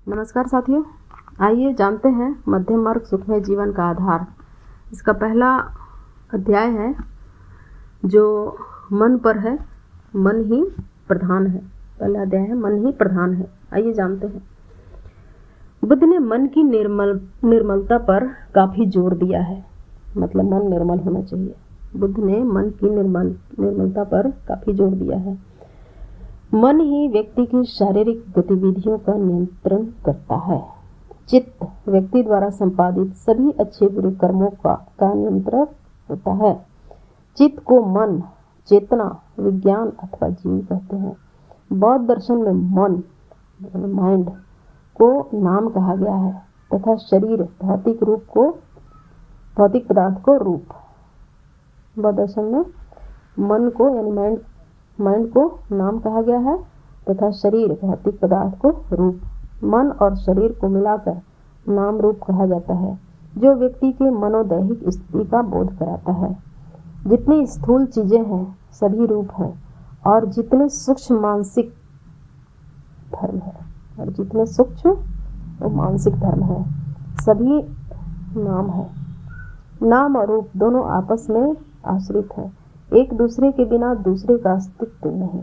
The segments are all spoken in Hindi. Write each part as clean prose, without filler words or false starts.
नमस्कार साथियों, आइए जानते हैं मध्यम मार्ग सुखमय जीवन का आधार। इसका पहला अध्याय है जो मन पर है। मन ही प्रधान है। पहला अध्याय है मन ही प्रधान है। आइए जानते हैं। बुद्ध ने मन की निर्मलता पर काफ़ी जोर दिया है। मतलब मन निर्मल होना चाहिए। बुद्ध ने मन की निर्मलता पर काफ़ी जोर दिया है। मन ही व्यक्ति की शारीरिक गतिविधियों का नियंत्रण करता है। चित्त व्यक्ति द्वारा संपादित सभी अच्छे बुरे कर्मों का नियंत्रक होता है। चित्त को मन, चेतना, विज्ञान अथवा जीव कहते हैं। बौद्ध दर्शन में मन माइंड को नाम कहा गया है तथा शरीर भौतिक पदार्थ को रूप। बौद्ध दर्शन में मन को यानी माइंड को नाम कहा गया है तथा शरीर भौतिक पदार्थ को रूप। मन और शरीर को मिलाकर नाम रूप कहा जाता है, जो व्यक्ति के मनोदैहिक स्थिति का बोध कराता है। जितनी स्थूल चीजें हैं सभी रूप हैं, और जितने सूक्ष्म मानसिक धर्म है सभी नाम है। नाम और रूप दोनों आपस में आश्रित हैं। एक दूसरे के बिना दूसरे का अस्तित्व नहीं।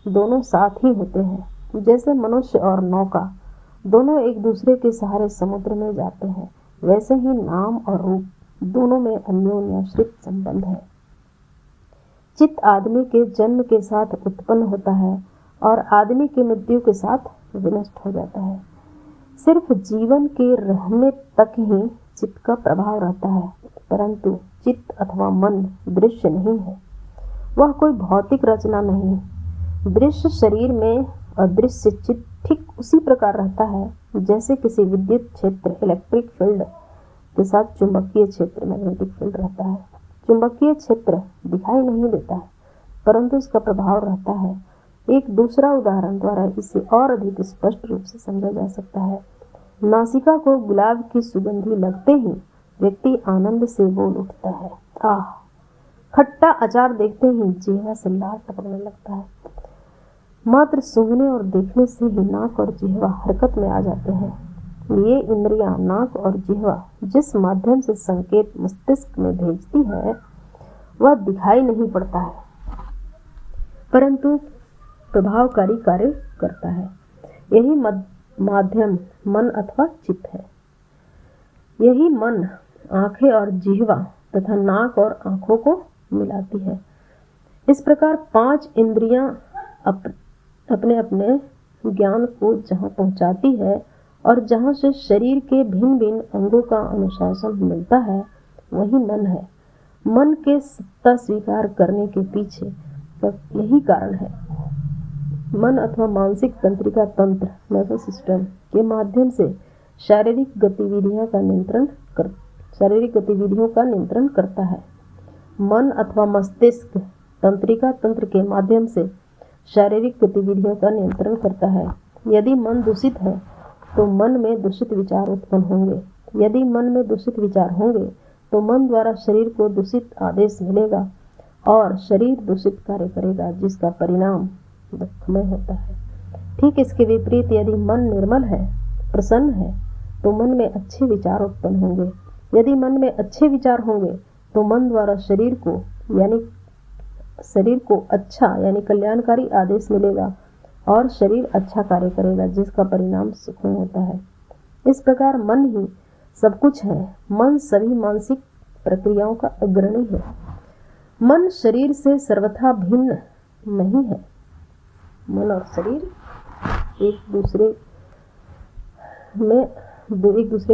दोनों साथ ही होते हैं। जैसे मनुष्य और नौका दोनों एक दूसरे के सहारे समुद्र में जाते हैं, वैसे ही नाम और रूप दोनों में अन्योन्याश्रित संबंध है। चित्त आदमी के जन्म के साथ उत्पन्न होता है और आदमी की मृत्यु के साथ विनष्ट हो जाता है। सिर्फ जीवन के रहने तक ही चित्त का प्रभाव रहता है, परंतु चित्त अथवा मन दृश्य नहीं है। वह कोई भौतिक रचना नहीं। दृश्य शरीर में अदृश्य चित्त ठीक उसी प्रकार रहता है जैसे किसी विद्युत क्षेत्र इलेक्ट्रिक फील्ड के साथ चुंबकीय क्षेत्र मैग्नेटिक फील्ड रहता है। चुंबकीय क्षेत्र दिखाई नहीं देता है, परंतु इसका प्रभाव रहता है। एक दूसरा उदाहरण द्वारा इसे और अधिक स्पष्ट रूप से समझा जा सकता है। नासिका को गुलाब की सुगंधी लगते ही व्यक्ति आनंद से बोल उठता है, आह! खट्टा अचार देखते ही जिह्वा से लार टपकने लगता है। मात्र सूंघने और देखने से ही नाक और जिह्वा हरकत में आ जाते हैं। ये इंद्रियां, नाक और जिह्वा, जिस माध्यम से संकेत मस्तिष्क में भेजती है वह दिखाई नहीं पड़ता है, परंतु प्रभावकारी कार्य करता है। यही माध्यम मन अथवा चित्त है। यही मन आंखें और जिह्वा तथा नाक और आंखों को मिलाती है। इस प्रकार 5 इंद्रियां अपने अपने ज्ञान को जहाँ पहुँचाती है और जहाँ से शरीर के भिन्न भिन्न अंगों का अनुशासन मिलता है, वही मन है। मन के सत्ता स्वीकार करने के पीछे यही कारण है। मन अथवा मानसिक तंत्रिका तंत्र नर्वस सिस्टम के माध्यम से शारीरिक गतिविधियों का नियंत्रण करता है। मन अथवा मस्तिष्क तंत्रिका तंत्र के माध्यम से शारीरिक गतिविधियों का नियंत्रण करता है। यदि मन दूषित है तो मन में दूषित विचार उत्पन्न होंगे। यदि मन में दूषित विचार होंगे तो मन द्वारा शरीर को दूषित आदेश मिलेगा और शरीर दूषित कार्य करेगा, जिसका परिणाम दुखमय होता है। ठीक इसके विपरीत यदि मन निर्मल है, प्रसन्न है, तो मन में अच्छे विचार उत्पन्न होंगे। यदि मन में अच्छे विचार होंगे तो मन द्वारा शरीर को अच्छा यानी कल्याणकारी आदेश मिलेगा और शरीर अच्छा कार्य करेगा, जिसका परिणाम सुखमय होता है। इस प्रकार मन ही सब कुछ है। मन सभी मानसिक प्रक्रियाओं का अग्रणी है। मन शरीर से सर्वथा भिन्न नहीं है। मन और शरीर एक दूसरे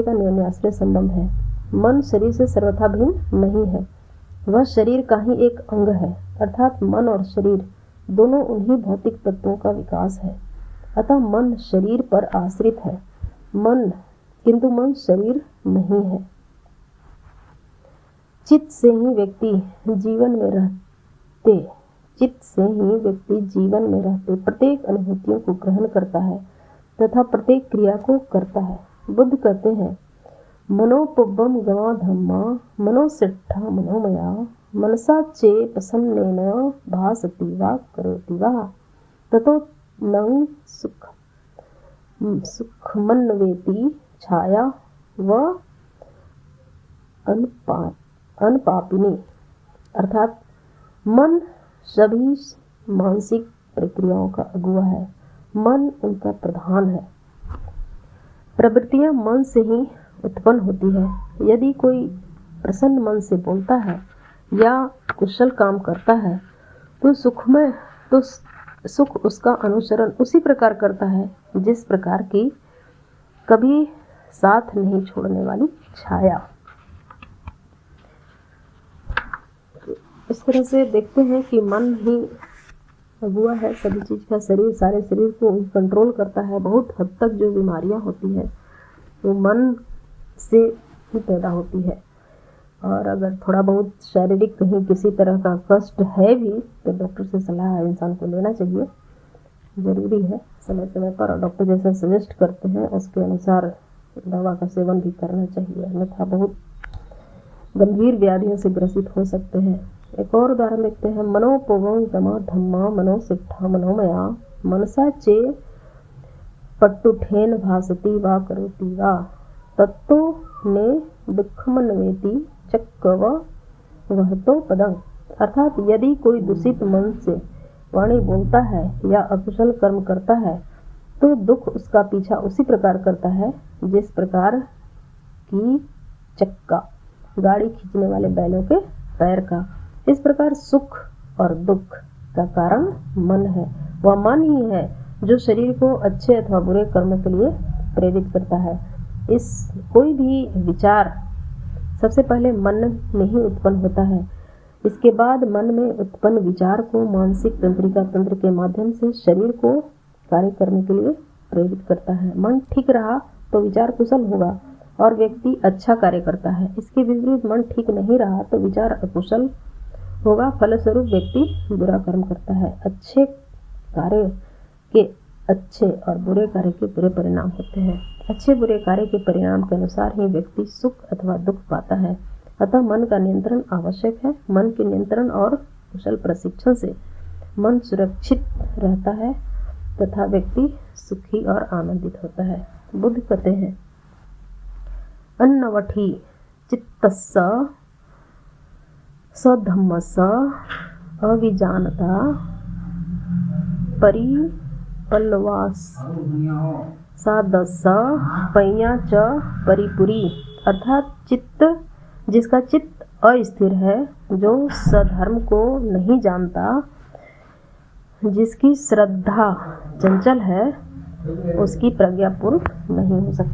का अन्योन्याश्रय संबंध है। मन शरीर से सर्वथा भिन्न नहीं है। वह शरीर का ही एक अंग है, अर्थात मन और शरीर दोनों उन्हीं भौतिक तत्वों का विकास है। अतः मन शरीर पर आश्रित है, किंतु मन शरीर नहीं है। चित्त से ही व्यक्ति जीवन में रहते प्रत्येक अनुभूतियों को ग्रहण करता है तथा प्रत्येक क्रिया को करता है। बुद्ध कहते हैं, मनोपुब्बम गमा धम्मा मनोसिट्ठा मनोमया मनसा चे प्रसन्नेन भासति वा करोति वा ततो न सुख। सुखमन्वेति छाया व अनपापिनी, अर्थात मन सभी मानसिक प्रक्रियाओं का अगुआ है, मन उनका प्रधान है। प्रवृत्तियां मन से ही उत्पन्न होती है। यदि कोई प्रसन्न मन से बोलता है या कुशल काम करता है तो सुख उसका अनुसरण उसी प्रकार करता है जिस प्रकार की कभी साथ नहीं छोड़ने वाली छाया। इस तरह से देखते हैं कि मन ही अगुआ है सभी चीज़ का। शरीर सारे शरीर को कंट्रोल करता है। बहुत हद तक जो बीमारियां होती है वो मन से ही पैदा होती है। और अगर थोड़ा बहुत शारीरिक कहीं किसी तरह का कष्ट है भी तो डॉक्टर से सलाह इंसान को लेना चाहिए, ज़रूरी है समय समय पर। और डॉक्टर जैसा सजेस्ट करते हैं उसके अनुसार दवा का सेवन भी करना चाहिए, अन्यथा बहुत गंभीर व्याधियों से ग्रसित हो सकते हैं। एक और उदाहरण देखते हैं। मनोपवं तमा धम्मा मनोसिट्ठा मनोमया मनसा चे पट्टुठेन भासती वा करोति वा तत्तो ने दुःखमन्वेति चक्कव वहतो पदं, अर्थात यदि कोई दूषित मन से वाणी बोलता है या अकुशल कर्म करता है तो दुख उसका पीछा उसी प्रकार करता है जिस प्रकार की चक्का गाड़ी खींचने वाले बैलों के पैर का। इस प्रकार सुख और दुख का कारण मन है। वह मन ही है जो शरीर को अच्छे अथवा बुरे कर्मों के लिए प्रेरित करता है। इस कोई भी विचार सबसे पहले मन में ही उत्पन्न होता है। इसके बाद मन में उत्पन्न विचार को मानसिक तंत्रिका तंत्र के माध्यम से शरीर को कार्य करने के लिए प्रेरित करता है। मन ठीक रहा तो विचार कुशल होगा और व्यक्ति अच्छा कार्य करता है। इसके विपरीत मन ठीक नहीं रहा तो विचार अकुशल होगा, फलस्वरूप व्यक्ति बुरा कर्म करता है। अच्छे कार्य के अच्छे और बुरे कार्य के बुरे परिणाम होते हैं। अच्छे बुरे कार्य के परिणाम के अनुसार ही व्यक्ति सुख अथवा दुख पाता है। अतः मन का नियंत्रण आवश्यक है। मन के नियंत्रण और कुशल प्रशिक्षण से मन सुरक्षित रहता है तथा व्यक्ति सुखी और आनंदित होता है। बुद्ध कहते हैं अन्नवठी चित्तस्स सधम्मस्स अविजानता परिपल्लवास सादस्स पय्या च परिपुरी, अर्थात चित्त जिसका चित्त अस्थिर है, जो सधर्म को नहीं जानता, जिसकी श्रद्धा चंचल है, उसकी प्रज्ञा पूर्ण नहीं हो सकती।